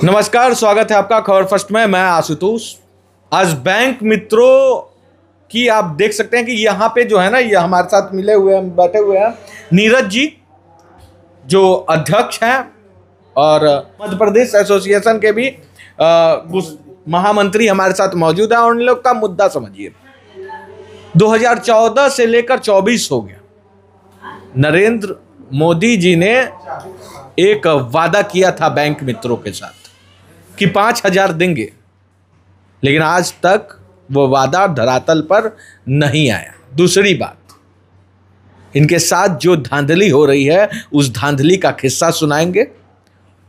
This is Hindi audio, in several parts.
नमस्कार, स्वागत है आपका खबर फर्स्ट में। मैं आशुतोष। आज बैंक मित्रों की आप देख सकते हैं कि यहाँ पे जो है ना, ये हमारे साथ मिले हुए हैं, बैठे हुए हैं नीरज जी, जो अध्यक्ष हैं और मध्य प्रदेश एसोसिएशन के भी महामंत्री हमारे साथ मौजूद है। और उन लोग का मुद्दा समझिए, 2014 से लेकर 24 हो गया। नरेंद्र मोदी जी ने एक वादा किया था बैंक मित्रों के साथ कि 5,000 देंगे, लेकिन आज तक वो वादा धरातल पर नहीं आया। दूसरी बात, इनके साथ जो धांधली हो रही है उस धांधली का किस्सा सुनाएंगे,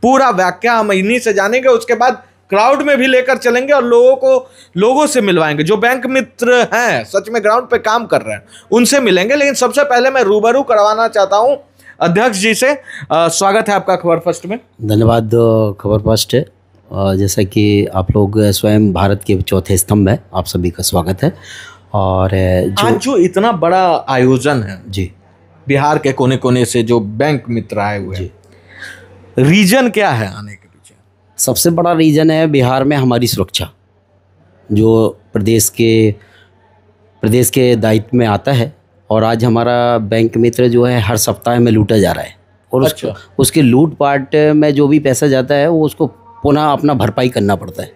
पूरा व्याख्या हम इन्हीं से जानेंगे। उसके बाद क्राउड में भी लेकर चलेंगे और लोगों से मिलवाएंगे जो बैंक मित्र हैं, सच में ग्राउंड पे काम कर रहे हैं, उनसे मिलेंगे। लेकिन सबसे पहले मैं रूबरू करवाना चाहता हूं अध्यक्ष जी से। स्वागत है आपका खबर फर्स्ट में। धन्यवाद। खबर फर्स्ट है, जैसा कि आप लोग स्वयं भारत के चौथे स्तंभ है, आप सभी का स्वागत है। और आज जो इतना बड़ा आयोजन है जी, बिहार के कोने कोने से जो बैंक मित्र आए हुए हैं, रीजन क्या है आने के पीछे? सबसे बड़ा रीजन है बिहार में हमारी सुरक्षा, जो प्रदेश के दायित्व में आता है। और आज हमारा बैंक मित्र जो है हर सप्ताह में लूटा जा रहा है और उसके लूटपाट में जो भी पैसा जाता है वो उसको पुनः अपना भरपाई करना पड़ता है।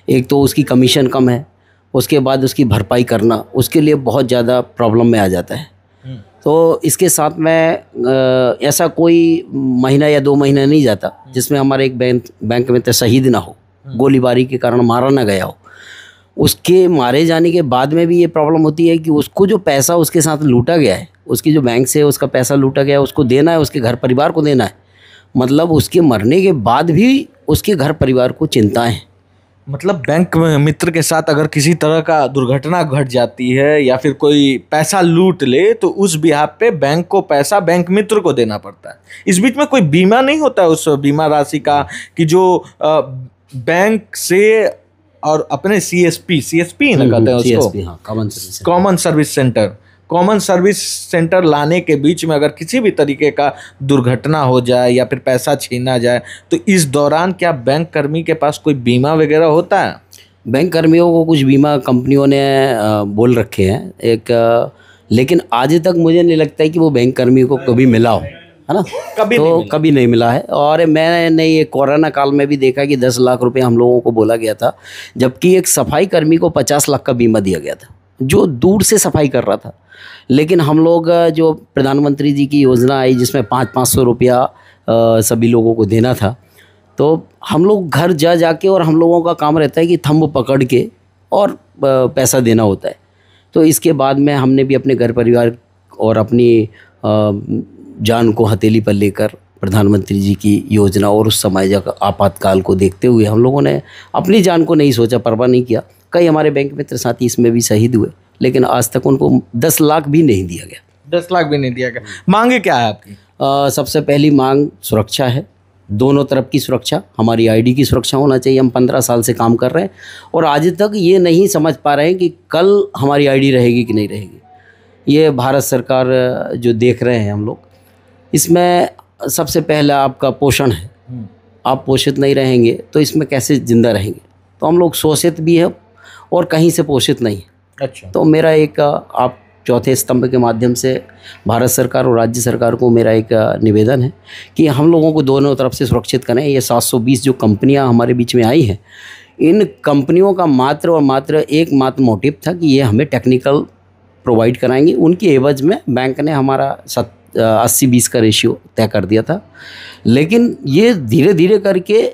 एक तो उसकी कमीशन कम है, उसके बाद उसकी भरपाई करना उसके लिए बहुत ज़्यादा प्रॉब्लम में आ जाता है। तो इसके साथ में ऐसा कोई महीना या 2 महीना नहीं जाता जिसमें हमारे एक बैंक मित्र शहीद ना हो, गोलीबारी के कारण मारा ना गया हो। उसके मारे जाने के बाद में भी ये प्रॉब्लम होती है कि उसको जो पैसा उसके साथ लूटा गया है, उसकी जो बैंक से उसका पैसा लूटा गया है, उसको देना है, उसके घर परिवार को देना है। मतलब उसके मरने के बाद भी उसके घर परिवार को चिंताएं हैं। मतलब बैंक मित्र के साथ अगर किसी तरह का दुर्घटना घट जाती है या फिर कोई पैसा लूट ले तो उस बिहाफ पे बैंक को पैसा बैंक मित्र को देना पड़ता है। इस बीच में कोई बीमा नहीं होता है उस बीमा राशि का कि जो बैंक से और अपने सीएसपी ना कहते हैं उसको, कॉमन सर्विस सेंटर लाने के बीच में अगर किसी भी तरीके का दुर्घटना हो जाए या फिर पैसा छीना जाए तो इस दौरान क्या बैंक कर्मी के पास कोई बीमा वगैरह होता है? बैंक कर्मियों को कुछ बीमा कंपनियों ने बोल रखे हैं एक, लेकिन आज तक मुझे नहीं लगता है कि वो बैंक कर्मी को कभी मिला हो, है ना? कभी नहीं मिला है। और मैंने ये कोरोना काल में भी देखा कि 10 लाख रुपए हम लोगों को बोला गया था, जबकि एक सफाई कर्मी को 50 लाख का बीमा दिया गया था जो दूर से सफाई कर रहा था। लेकिन हम लोग जो प्रधानमंत्री जी की योजना आई जिसमें 500 रुपया सभी लोगों को देना था, तो हम लोग घर जाके और हम लोगों का काम रहता है कि थंब पकड़ के और पैसा देना होता है। तो इसके बाद में हमने भी अपने घर परिवार और अपनी जान को हथेली पर लेकर प्रधानमंत्री जी की योजना और उस समय आपातकाल को देखते हुए हम लोगों ने अपनी जान को नहीं सोचा, परवाह नहीं किया। कई हमारे बैंक मित्र साथी इसमें भी शहीद हुए, लेकिन आज तक उनको 10 लाख भी नहीं दिया गया। 10 लाख भी नहीं दिया गया। मांगे क्या है आपकी? सबसे पहली मांग सुरक्षा है, दोनों तरफ की सुरक्षा। हमारी आईडी की सुरक्षा होना चाहिए। हम 15 साल से काम कर रहे हैं और आज तक ये नहीं समझ पा रहे हैं कि कल हमारी आईडी रहेगी कि नहीं रहेगी। ये भारत सरकार जो देख रहे हैं हम लोग, इसमें सबसे पहला आपका पोषण है। आप पोषित नहीं रहेंगे तो इसमें कैसे ज़िंदा रहेंगे? तो हम लोग शोषित भी है और कहीं से पोषित नहीं है। अच्छा, तो मेरा एक आप चौथे स्तंभ के माध्यम से भारत सरकार और राज्य सरकार को मेरा एक निवेदन है कि हम लोगों को दोनों तरफ से सुरक्षित करें। ये 720 जो कंपनियां हमारे बीच में आई हैं, इन कंपनियों का मात्र और मात्र एकमात्र मोटिव था कि ये हमें टेक्निकल प्रोवाइड कराएंगी। उनकी एवज में बैंक ने हमारा 80-20 का रेशियो तय कर दिया था। लेकिन ये धीरे धीरे करके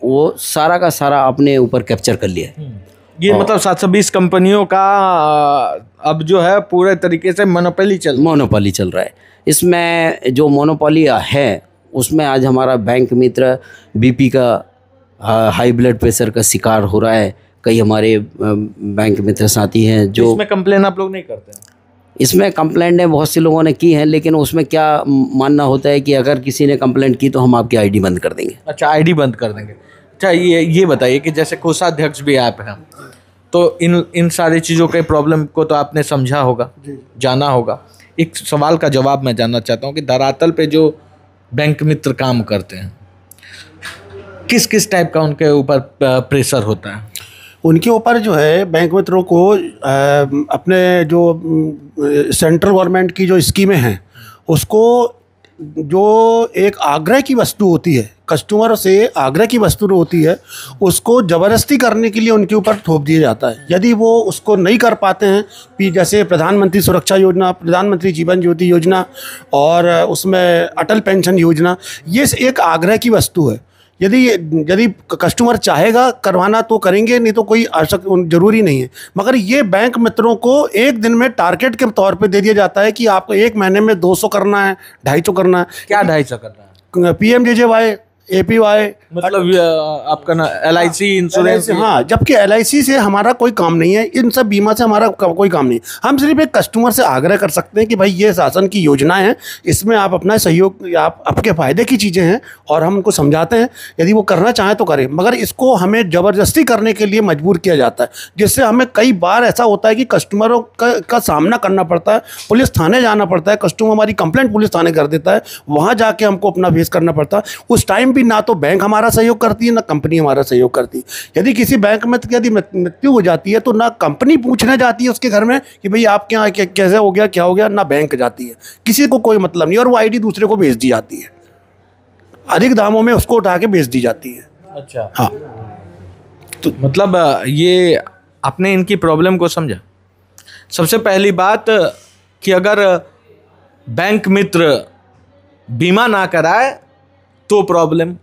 वो सारा का सारा अपने ऊपर कैप्चर कर लिया है। ये मतलब 720 कंपनियों का अब जो है पूरे तरीके से मोनोपोली चल रहा है। इसमें जो मोनोपोली है उसमें आज हमारा बैंक मित्र बीपी का, हाई ब्लड प्रेशर का शिकार हो रहा है। कई हमारे बैंक मित्र साथी हैं जो इसमें कंप्लेन आप लोग नहीं करते हैं? इसमें कंप्लेंट ने बहुत से लोगों ने की है, लेकिन उसमें क्या मानना होता है कि अगर किसी ने कंप्लेंट की तो हम आपकी आईडी बंद कर देंगे। अच्छा, आईडी बंद कर देंगे। अच्छा, ये बताइए कि जैसे कोषाध्यक्ष भी आप हैं तो इन सारी चीज़ों के प्रॉब्लम को तो आपने समझा होगा, जाना होगा। एक सवाल का जवाब मैं जानना चाहता हूँ कि धरातल पे जो बैंक मित्र काम करते हैं किस किस टाइप का उनके ऊपर प्रेशर होता है? उनके ऊपर जो है बैंक मित्रों को अपने जो सेंट्रल गवर्नमेंट की जो स्कीमें हैं उसको जो एक आग्रह की वस्तु होती है, कस्टमर से आग्रह की वस्तु होती है, उसको ज़बरदस्ती करने के लिए उनके ऊपर थोप दिया जाता है। यदि वो उसको नहीं कर पाते हैं, जैसे प्रधानमंत्री सुरक्षा योजना, प्रधानमंत्री जीवन ज्योति योजना और उसमें अटल पेंशन योजना, ये एक आग्रह की वस्तु है। यदि कस्टमर चाहेगा करवाना तो करेंगे, नहीं तो कोई ज़रूरी नहीं है। मगर ये बैंक मित्रों को एक दिन में टारगेट के तौर पे दे दिया जाता है कि आपको एक महीने में 200 करना है, 250 करना है। क्या 250 करना है? PMJJY, APY, मतलब आपका ना LIC इंश्योरेंस। हाँ, जबकि LIC से हमारा कोई काम नहीं है, इन सब बीमा से हमारा कोई काम नहीं। हम सिर्फ एक कस्टमर से आग्रह कर सकते हैं कि भाई ये शासन की योजनाएं हैं, इसमें आप अपना सहयोग, आप आपके फ़ायदे की चीज़ें हैं और हम उनको समझाते हैं। यदि वो करना चाहें तो करें, मगर इसको हमें ज़बरदस्ती करने के लिए मजबूर किया जाता है, जिससे हमें कई बार ऐसा होता है कि कस्टमरों का सामना करना पड़ता है, पुलिस थाने जाना पड़ता है, कस्टमर हमारी कंप्लेंट पुलिस थाने कर देता है, वहाँ जाके हमको अपना फेस करना पड़ता है। उस टाइम भी ना तो बैंक हमारा सहयोग करती है, ना कंपनी हमारा सहयोग करती है। यदि किसी बैंक में यदि मृत्यु हो जाती है तो ना कंपनी पूछने जाती है उसके घर में कि भाई आपके यहाँ कैसे हो गया, क्या हो गया, ना बैंक जाती है, किसी को कोई मतलब नहीं, और वो ID दूसरे को भेज दी जाती है, अधिक दामों में उसको उठा के बेच दी जाती है। अच्छा, हाँ, तो मतलब ये आपने इनकी प्रॉब्लम को समझा। सबसे पहली बात कि अगर बैंक मित्र बीमा ना कराए तो प्रॉब्लम,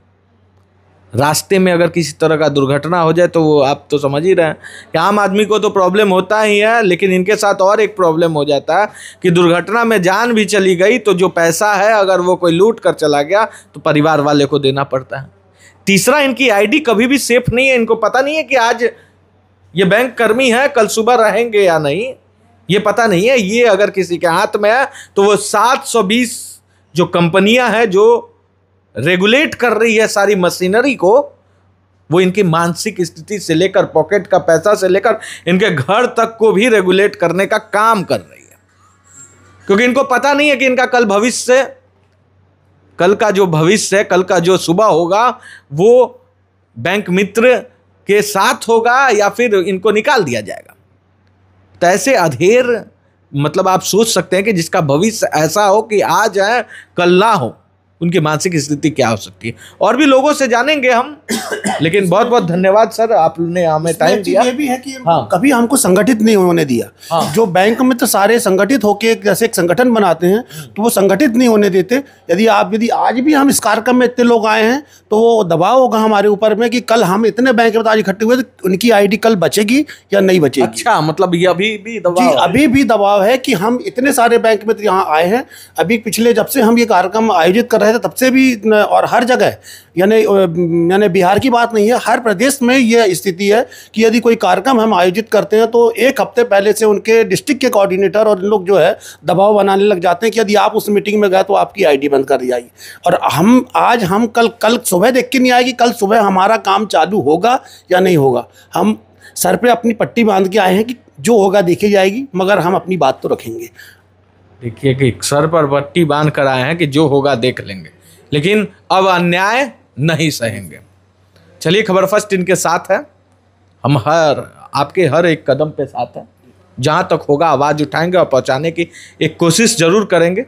रास्ते में अगर किसी तरह का दुर्घटना हो जाए तो वो आप तो समझ ही रहे हैं कि आम आदमी को तो प्रॉब्लम होता ही है, लेकिन इनके साथ और एक प्रॉब्लम हो जाता है कि दुर्घटना में जान भी चली गई तो जो पैसा है अगर वो कोई लूट कर चला गया तो परिवार वाले को देना पड़ता है। तीसरा, इनकी ID कभी भी सेफ नहीं है। इनको पता नहीं है कि आज ये बैंक कर्मी है, कल सुबह रहेंगे या नहीं, ये पता नहीं है। ये अगर किसी के हाथ में है तो वो 720 जो कंपनियां हैं जो रेगुलेट कर रही है सारी मशीनरी को, वो इनकी मानसिक स्थिति से लेकर पॉकेट का पैसा से लेकर इनके घर तक को भी रेगुलेट करने का काम कर रही है, क्योंकि इनको पता नहीं है कि इनका कल भविष्य, कल का जो भविष्य है, कल का जो सुबह होगा वो बैंक मित्र के साथ होगा या फिर इनको निकाल दिया जाएगा। तो ऐसे अधेर, मतलब आप सोच सकते हैं कि जिसका भविष्य ऐसा हो कि आज है कल ना हो, उनकी मानसिक स्थिति क्या हो सकती है। और भी लोगों से जानेंगे हम, लेकिन बहुत बहुत धन्यवाद सर, आपने हमें टाइम दिया। ये भी है कि हाँ, कभी हमको संगठित नहीं होने दिया। हाँ, जो बैंक मित्र सारे संगठित होके जैसे एक संगठन बनाते हैं तो वो संगठित नहीं होने देते। यदि आज भी हम इस कार्यक्रम में इतने लोग आए हैं तो वो दबाव होगा हमारे ऊपर में कि कल हम इतने बैंक मित्र आज इकट्ठे हुए तो उनकी ID कल बचेगी या नहीं बचेगी। अच्छा, मतलब ये अभी भी दबाव जी, है। अभी भी दबाव है कि हम इतने सारे बैंक मित्र यहाँ आए हैं। अभी पिछले जब से हम ये कार्यक्रम आयोजित कर रहे थे तब से भी, और हर जगह, यानी बिहार की बात नहीं है, हर प्रदेश में ये स्थिति है कि यदि कोई कार्यक्रम हम आयोजित करते हैं तो एक हफ्ते पहले से उनके डिस्ट्रिक्ट के कोऑर्डिनेटर और इन लोग जो है दबाव बनाने लग जाते हैं कि यदि आप उस मीटिंग में गए तो आपकी ID बंद कर दी जाएगी। और हम कल सुबह देख के नहीं आएगी, कल सुबह हमारा काम चालू होगा या नहीं होगा। हम सर पे अपनी पट्टी बांध के आए हैं कि जो होगा देखी जाएगी, मगर हम अपनी बात तो रखेंगे। देखिए कि सर पर पट्टी बांध कर आए हैं कि जो होगा देख लेंगे, लेकिन अब अन्याय नहीं सहेंगे। चलिए, खबर फर्स्ट इनके साथ है, हम आपके हर एक कदम पे साथ हैं। जहाँ तक होगा आवाज़ उठाएंगे और पहुँचाने की एक कोशिश जरूर करेंगे।